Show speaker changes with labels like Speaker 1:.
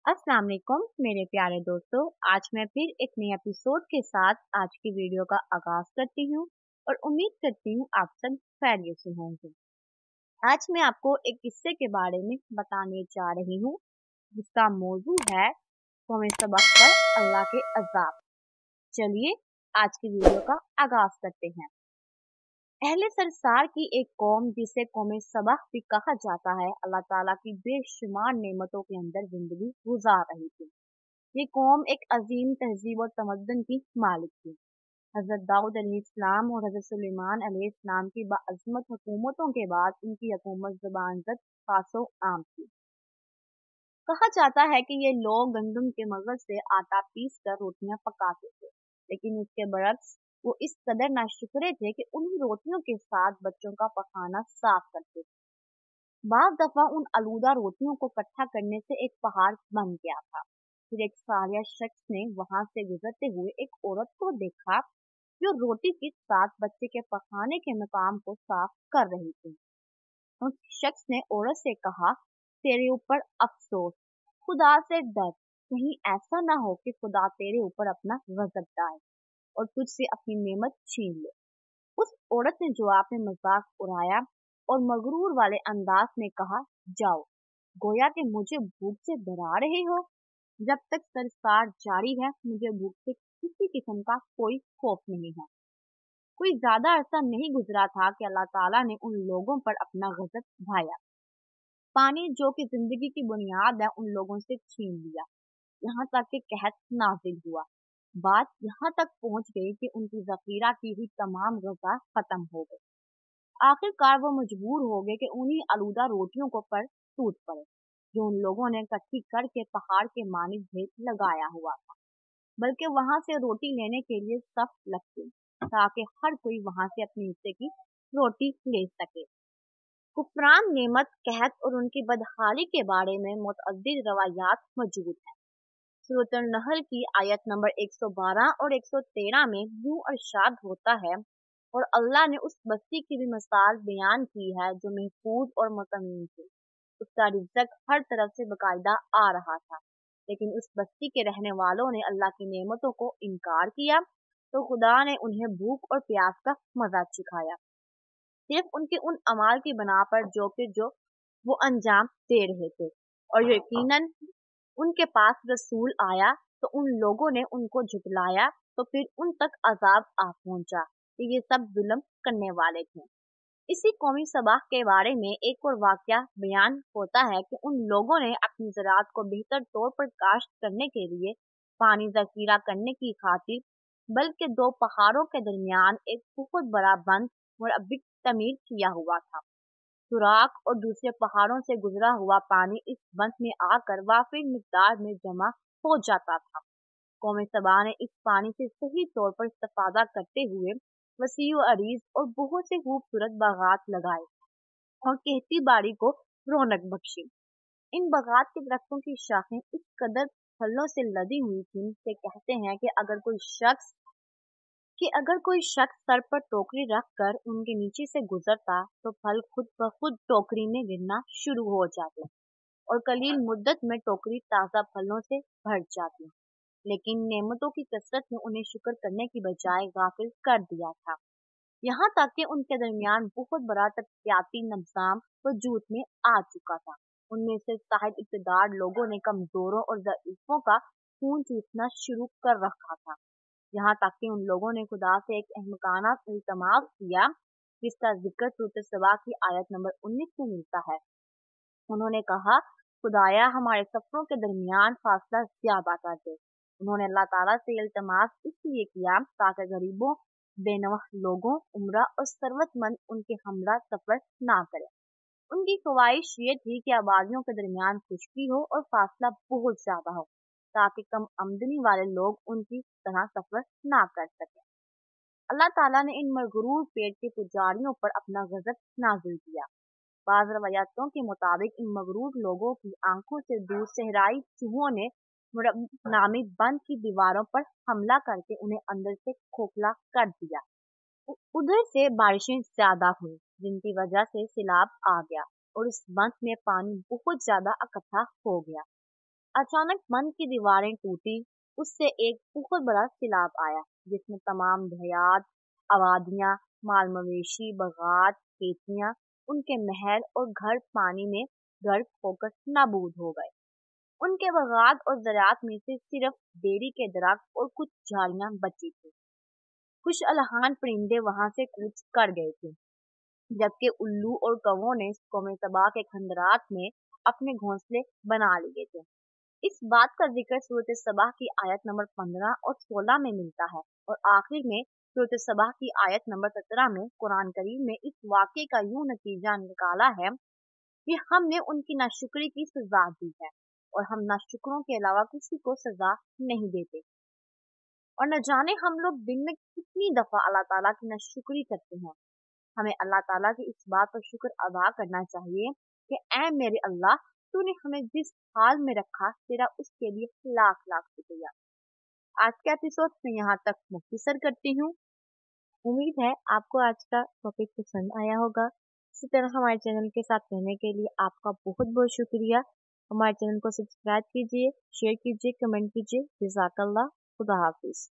Speaker 1: अस्सलाम वालेकुम मेरे प्यारे दोस्तों। आज मैं फिर एक नए एपिसोड के साथ आज की वीडियो का आगाज करती हूँ और उम्मीद करती हूँ आप सब खैरियत से होंगे। आज मैं आपको एक किस्से के बारे में बताने जा रही हूँ जिसका मौजू है कौम सबख पर अल्लाह के अजाब। चलिए आज की वीडियो का आगाज करते हैं। अहले सरसार की एक कौम जिसे कौम सबख भी कहा जाता है, अल्लाह ताला की बेशुमार नेमतों के अंदर जिंदगी गुजार रही थी। ये कौम एक अजीम तहजीब और तमद्दुन की मालिक थी। हजरत दाऊद अलैहिस्सलाम और हजरत सुलेमान अलैहिस्सलाम की बाअज़मत हुकूमतों के बाद उनकी हुकूमत ज़बानज़द खासो आम थी। कहा जाता है कि ये लोग गंदम के मगज से आटा पीस कर रोटियां पकाते थे, लेकिन उसके बरक्स वो इस कदर नाशुक्रे थे कि उन्हीं रोटियों के साथ बच्चों का पखाना साफ करते थे। बाज़ दफा उन आलूदा रोटियों को इकट्ठा करने से एक पहाड़ बन गया था। फिर एक सालिया शख्स ने वहां से गुजरते हुए एक औरत को देखा जो रोटी के साथ बच्चे के पकाने के मकाम को साफ कर रही थी। उस शख्स ने औरत से कहा, तेरे ऊपर अफसोस, खुदा से डर, कहीं ऐसा ना हो कि खुदा तेरे ऊपर अपना गजब डाले और तुझसे अपनी नेमत छीन ले। उस औरत ने जवाब में मजाक उड़ाया और मगरूर वाले अंदाज में कहा, जाओ, गोया कि मुझे भूख से डरा रहे हो। जब तक सरकार जारी है मुझे भूख से किसी किस्म का कोई खौफ नहीं है। कोई ज्यादा अरसा नहीं गुजरा था कि अल्लाह ताला ने उन लोगों पर अपना गजब ढाया। पानी जो कि जिंदगी की बुनियाद है उन लोगों से छीन लिया, यहाँ तक कि कहत नाजिल हुआ। बात यहाँ तक पहुँच गई कि उनकी जखीरा की हुई तमाम गजा खत्म हो गई। आखिरकार वो मजबूर हो गए कि उन्हीं आलूदा रोटियों को पर टूट पड़े जो उन लोगों ने इकट्ठी करके पहाड़ के मानिक ढेर लगाया हुआ था, बल्कि वहां से रोटी लेने के लिए सफ लगते ताकि हर कोई वहां से अपने हिस्से की रोटी ले सके। कुफरान नेमत, कहत और उनकी बदहाली के बारे में मुतअद्दिद रवायात मौजूद हैं। सूरत अन-नहल की आयत नंबर 112 और 113 में यूं इरशाद होता है, और अल्लाह ने उस बस्ती की भी मिसाल बयान की है जो महफूज और मुतमईन थी। उसका रिज़्क हर तरफ से बाकायदा आ रहा था, लेकिन उस बस्ती के रहने वालों ने अल्लाह की नेमतों को इनकार किया तो खुदा ने उन्हें भूख और प्यास का मजा सिखाया, सिर्फ उनके उन अमाल की बना पर जो वो अंजाम दे रहे थे। और यकीनन उनके पास रसूल आया तो उन लोगों ने उनको झुटलाया, तो फिर उन तक अजाब आ पहुंचा कि ये सब जुल्म करने वाले थे। इसी कौमी सबाह के बारे में एक और वाकया बयान होता है कि उन लोगों ने अपनी ज़राअत को बेहतर तौर पर काश्त करने के लिए पानी जखीरा करने की खातिर बल्कि दो पहाड़ों के दरमियान एक बहुत बड़ा बंद और अभी तमीर किया हुआ था। सुराख और दूसरे पहाड़ों से गुजरा हुआ पानी इस बंद में आकर वाफिर मिकदार में जमा हो जाता था। कौम सबा ने इस पानी से सही तौर पर इस्तेफादा करते हुए वसी व अरीज और बहुत से खूबसूरत बागात लगाए और खेती बाड़ी को रौनक बख्शी। इन बागात के दरख्तों की शाखें इस कदर फलों से लदी हुई थीं कि कहते हैं कि अगर कोई शख्स सर पर टोकरी रख कर उनके नीचे से गुजरता तो फल खुद ब खुद टोकरी में गिरना शुरू हो जाते और कलील मुद्दत में टोकरी ताज़ा फलों से भर जाती। लेकिन नेमतों की कसरत ने उन्हें शुक्र करने की बजाय गाफिल कर दिया था, यहाँ तक कि उनके दरमियान बहुत बड़ा तरक्याती निज़ाम वजूद में आ चुका था। उनमें से साहिब इक़्तिदार लोगों ने कमजोरों और ज़ईफ़ों का खून चूसना शुरू कर रखा था, यहाँ तक कि उन लोगों ने खुदा से एक अहमकाना इल्तिमास किया जिसका जिक्र सूरत सबा की आयत नंबर 19 में मिलता है। उन्होंने कहा, खुदाया हमारे सफरों के दरमियान फासला ज्यादा कर दे। उन्होंने अल्लाह ताला से इल्तिमास इसलिए किया ताकि गरीबों, बेनवाह लोगों, उम्रा और सरवतमंद उनके हमरा सफर ना करें। उनकी ख्वाहिश ये थी कि आबादियों के दरमियान खुशकी हो और फासला बहुत ज्यादा हो ताकि कम आमदनी वाले लोग उनकी तरह सफर ना कर सकें। अल्लाह ताला ने इन मगरूर पेट के पुजारियों पर अपना गजब नाजिल किया। बाज़ रवायतों के मुताबिक इन मगरूर लोगों की आंखों से दूर सहराई चूहों ने नामी बंद की दीवारों पर हमला करके उन्हें अंदर से खोखला कर दिया। उधर से बारिशें ज्यादा हुई जिनकी वजह से सैलाब आ गया और उस बंद में पानी बहुत ज्यादा इकट्ठा हो गया। अचानक मन की दीवारें टूटी। उससे एक बहुत बड़ा सैलाब आया जिसमें तमाम देहात, आबादियां, माल मवेशी, बागात, खेतियां, उनके महल और घर पानी में गर्क होकर नाबूद हो गए। उनके बागात और ज़राअत में से सिर्फ बेरी के दरख्त और कुछ झाड़ियां बची थी। खुश अलहान परिंदे वहां से कूच कर गए थे, जबकि उल्लू और कौवों ने कौमे सबा के खंडरात में अपने घोंसले बना लिए थे। इस बात का जिक्र सूरत सबा की आयत नंबर 15 और 16 में मिलता है और आखिर में सूरत सबा की आयत नंबर 17 में कुरान करीम में इस वाक़े का यूं नतीजा निकाला है कि हमने उनकी नाशुक्री की सजा दी है और हम नाशुकरों के अलावा किसी को सजा नहीं देते। और न जाने हम लोग दिन में कितनी दफा अल्लाह ताला की नाशुक्री करते हैं। हमें अल्लाह ताला की इस बात पर शुक्र अदा करना चाहिए कि ऐ मेरे अल्लाह, तूने हमें जिस हाल में रखा तेरा उसके लिए लाख लाख शुक्रिया। आज का एपिसोड मैं यहाँ तक मुख्तसर करती हूँ। उम्मीद है आपको आज का टॉपिक पसंद आया होगा। इसी तरह हमारे चैनल के साथ रहने के लिए आपका बहुत बहुत शुक्रिया। हमारे चैनल को सब्सक्राइब कीजिए, शेयर कीजिए, कमेंट कीजिए। जज़ाकल्लाह। खुदा हाफिज।